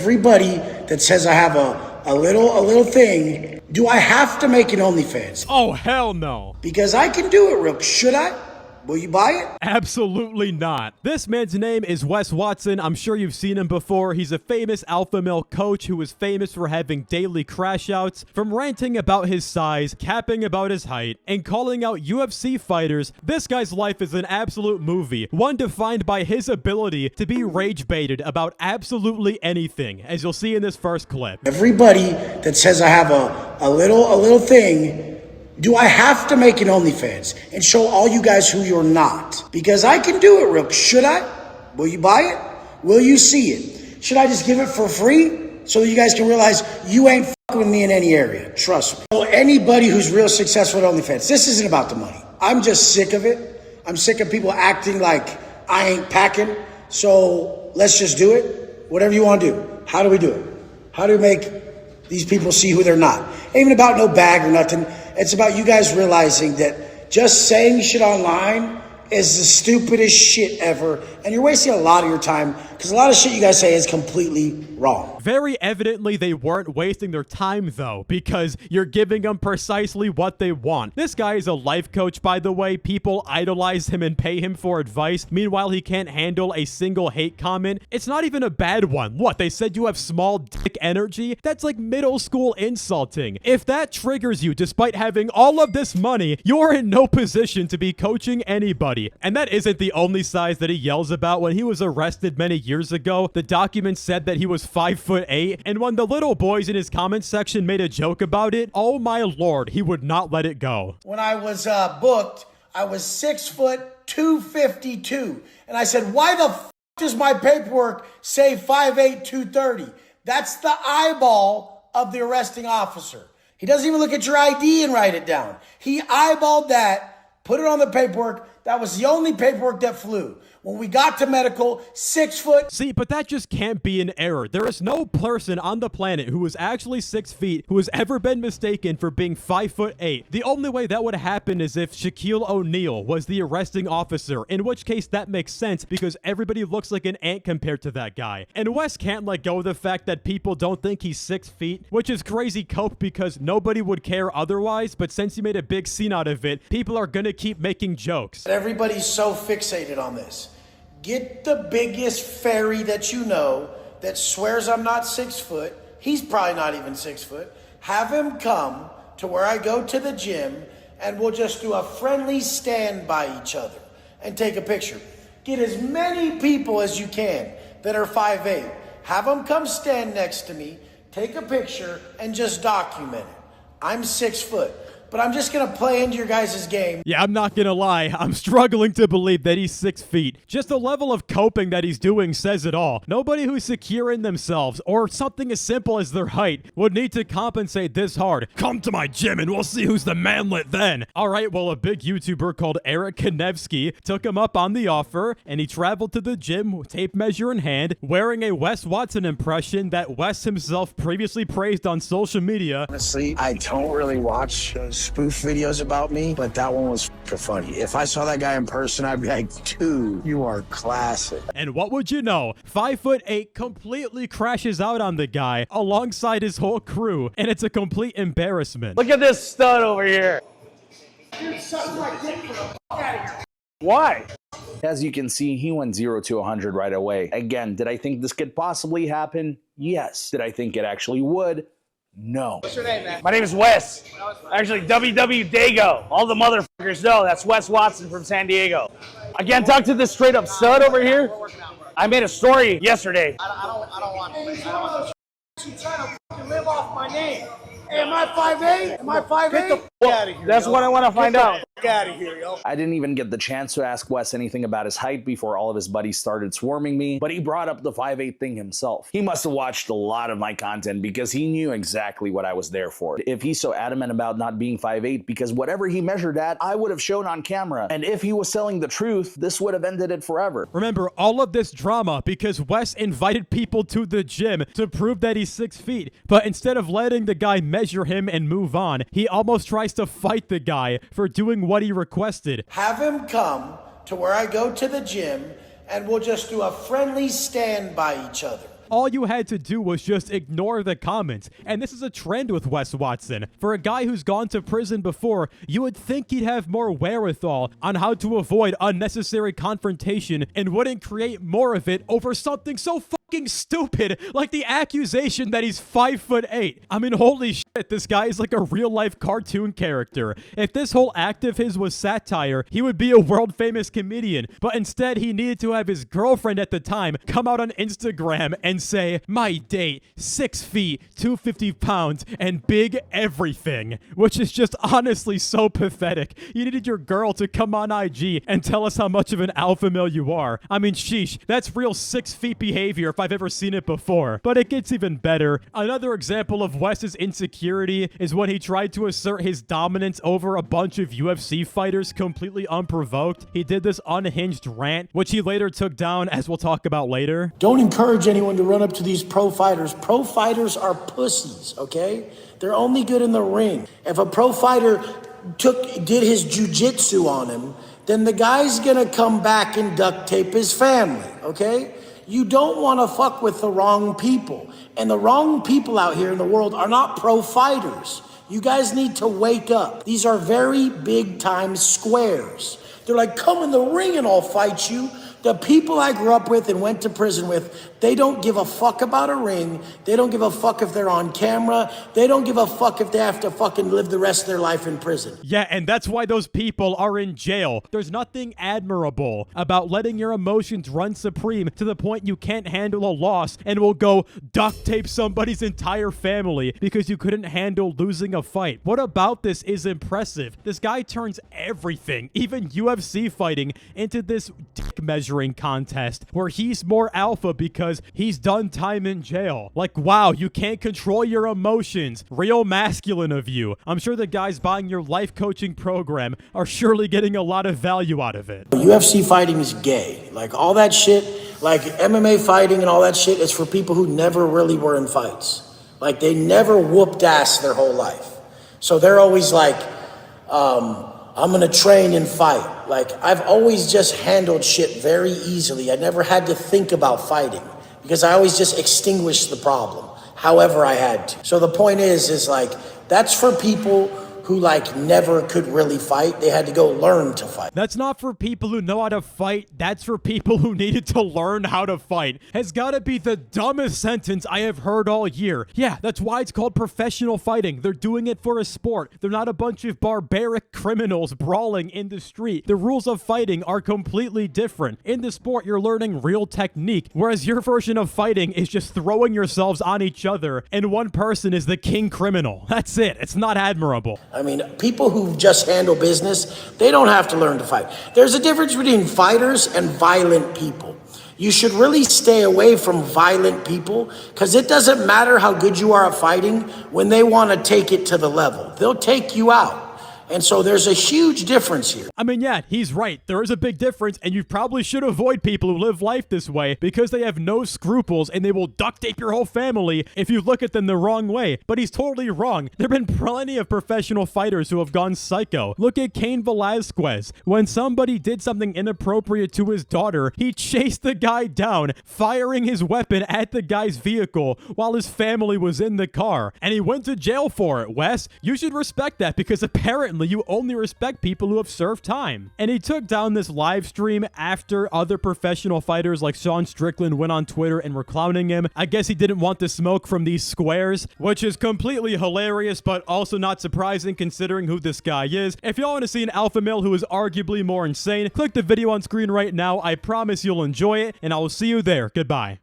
Everybody that says I have a little thing, do I have to make an OnlyFans? Oh, hell no. Because I can do it real. Should I? Will you buy it? Absolutely not. This man's name is Wes Watson. I'm sure you've seen him before. He's a famous alpha male coach who is famous for having daily crash outs. From ranting about his size, capping about his height, and calling out UFC fighters, this guy's life is an absolute movie. One defined by his ability to be rage baited about absolutely anything, as you'll see in this first clip. Everybody that says I have a little thing, do I have to make an OnlyFans and show all you guys who you're not? Because I can do it real. Should I? Will you buy it? Will you see it? Should I just give it for free so that you guys can realize you ain't fucking with me in any area? Trust me. So anybody who's real successful at OnlyFans, this isn't about the money. I'm just sick of it. I'm sick of people acting like I ain't packing. So let's just do it. Whatever you want to do. How do we do it? How do we make these people see who they're not? Ain't even about no bag or nothing. It's about you guys realizing that just saying shit online is the stupidest shit ever. And you're wasting a lot of your time because a lot of shit you guys say is completely wrong. Very evidently, they weren't wasting their time, though, because you're giving them precisely what they want. This guy is a life coach, by the way. People idolize him and pay him for advice. Meanwhile, he can't handle a single hate comment. It's not even a bad one. What, they said you have small dick energy? That's like middle school insulting. If that triggers you, despite having all of this money, you're in no position to be coaching anybody. And that isn't the only size that he yells about. When he was arrested many years ago, the document said that he was 5'8", and when the little boys in his comment section made a joke about it, oh my lord, he would not let it go. When I was booked, I was 6'2", and I said, why the f does my paperwork say 5'8", 230? That's the eyeball of the arresting officer. He doesn't even look at your ID and write it down. He eyeballed that, put it on the paperwork. That was the only paperwork that flew. When we got to medical, 6 foot. See, but that just can't be an error. There is no person on the planet who is actually 6 feet who has ever been mistaken for being 5'8". The only way that would happen is if Shaquille O'Neal was the arresting officer, in which case that makes sense because everybody looks like an ant compared to that guy. And Wes can't let go of the fact that people don't think he's 6 feet, which is crazy cope because nobody would care otherwise, but since he made a big scene out of it, people are gonna keep making jokes. Everybody's so fixated on this. Get the biggest fairy that you know that swears I'm not 6 foot. He's probably not even 6 foot. Have him come to where I go to the gym and we'll just do a friendly stand by each other and take a picture. Get as many people as you can that are 5'8". Have them come stand next to me, take a picture, and just document it. I'm 6 foot. But I'm just going to play into your guys' game. Yeah, I'm not going to lie. I'm struggling to believe that he's 6 feet. Just the level of coping that he's doing says it all. Nobody who's secure in themselves or something as simple as their height would need to compensate this hard. Come to my gym and we'll see who's the manlet then. All right, well, a big YouTuber called Eric Kanevsky took him up on the offer and he traveled to the gym with tape measure in hand, wearing a Wes Watson impression that Wes himself previously praised on social media. Honestly, I don't really watch spoof videos about me, but that one was funny. If I saw that guy in person, I'd be like, dude, you are classic. And what would you know? 5'8" completely crashes out on the guy alongside his whole crew, and it's a complete embarrassment. Look at this stud over here. Dude, suck my dick for the f out of here. Why? As you can see, he went 0 to 100 right away. Again, did I think this could possibly happen? Yes. Did I think it actually would? No. What's your name, man? My name is Wes. Actually, WW Dago. All the motherfuckers know that's Wes Watson from San Diego. I can't talk to this straight up stud over here. I made a story yesterday. I don't want it. I don't want it. You trying to live off my name. Hey, am I 5'8"? Am I 5'8"? Get the f out of here. That's what I want to find out. Get out of here, yo. I didn't even get the chance to ask Wes anything about his height before all of his buddies started swarming me, but he brought up the 5'8" thing himself. He must have watched a lot of my content because he knew exactly what I was there for. If he's so adamant about not being 5'8", because whatever he measured at, I would have shown on camera. And if he was telling the truth, this would have ended it forever. Remember, all of this drama because Wes invited people to the gym to prove that he's 6 feet, but instead of letting the guy measure him and move on, he almost tries to fight the guy for doing what he requested. Have him come to where I go to the gym and we'll just do a friendly stand by each other All you had to do was just ignore the comments. And this is a trend with Wes Watson. For a guy who's gone to prison before, you would think he'd have more wherewithal on how to avoid unnecessary confrontation and wouldn't create more of it over something so fucking stupid like the accusation that he's 5'8". I mean, holy shit, this guy is like a real-life cartoon character. If this whole act of his was satire, he would be a world-famous comedian, but instead he needed to have his girlfriend at the time come out on Instagram and say, "My date, 6 feet, 250 pounds, and big everything," which is just honestly so pathetic. You needed your girl to come on IG and tell us how much of an alpha male you are. I mean, sheesh, that's real 6 feet behavior if I've ever seen it before. But it gets even better. Another example of Wes's insecurity is when he tried to assert his dominance over a bunch of UFC fighters completely unprovoked. He did this unhinged rant, which he later took down, as we'll talk about later. Don't encourage anyone to run up to these pro fighters. Pro fighters are pussies, okay? They're only good in the ring. If a pro fighter did his jujitsu on him, then the guy's gonna come back and duct tape his family, okay? You don't want to fuck with the wrong people. And the wrong people out here in the world are not pro fighters. You guys need to wake up. These are very big time squares. They're like, come in the ring and I'll fight you. The people I grew up with and went to prison with, they don't give a fuck about a ring. They don't give a fuck if they're on camera. They don't give a fuck if they have to fucking live the rest of their life in prison. Yeah, and that's why those people are in jail. There's nothing admirable about letting your emotions run supreme to the point you can't handle a loss and will go duct tape somebody's entire family because you couldn't handle losing a fight. What about this is impressive? This guy turns everything, even UFC fighting, into this dick measuring contest where he's more alpha because he's done time in jail. Like, wow, you can't control your emotions. Real masculine of you. I'm sure the guys buying your life coaching program are surely getting a lot of value out of it. UFC fighting is gay. Like all that shit, like MMA fighting and all that shit is for people who never really were in fights. Like they never whooped ass their whole life. So they're always like, I'm gonna train and fight. Like I've always just handled shit very easily. I never had to think about fighting because I always just extinguished the problem however I had to. So the point is like, that's for people who like never could really fight. They had to go learn to fight. That's not for people who know how to fight. That's for people who needed to learn how to fight. Has got to be the dumbest sentence I have heard all year. Yeah, that's why it's called professional fighting. They're doing it for a sport. They're not a bunch of barbaric criminals brawling in the street. The rules of fighting are completely different. In the sport, you're learning real technique, whereas your version of fighting is just throwing yourselves on each other, and one person is the king criminal. That's it. It's not admirable. I mean, people who just handle business, they don't have to learn to fight. There's a difference between fighters and violent people. You should really stay away from violent people because it doesn't matter how good you are at fighting when they want to take it to the level. They'll take you out. And so there's a huge difference here. I mean, yeah, he's right. There is a big difference, and you probably should avoid people who live life this way because they have no scruples and they will duct tape your whole family if you look at them the wrong way. But he's totally wrong. There have been plenty of professional fighters who have gone psycho. Look at Cain Velasquez. When somebody did something inappropriate to his daughter, he chased the guy down, firing his weapon at the guy's vehicle while his family was in the car. And he went to jail for it, Wes. You should respect that because apparently you only respect people who have served time. And he took down this live stream after other professional fighters like Sean Strickland went on Twitter and were clowning him. I guess he didn't want the smoke from these squares, which is completely hilarious, but also not surprising considering who this guy is. If y'all want to see an alpha male who is arguably more insane, click the video on screen right now. I promise you'll enjoy it, and I will see you there. Goodbye.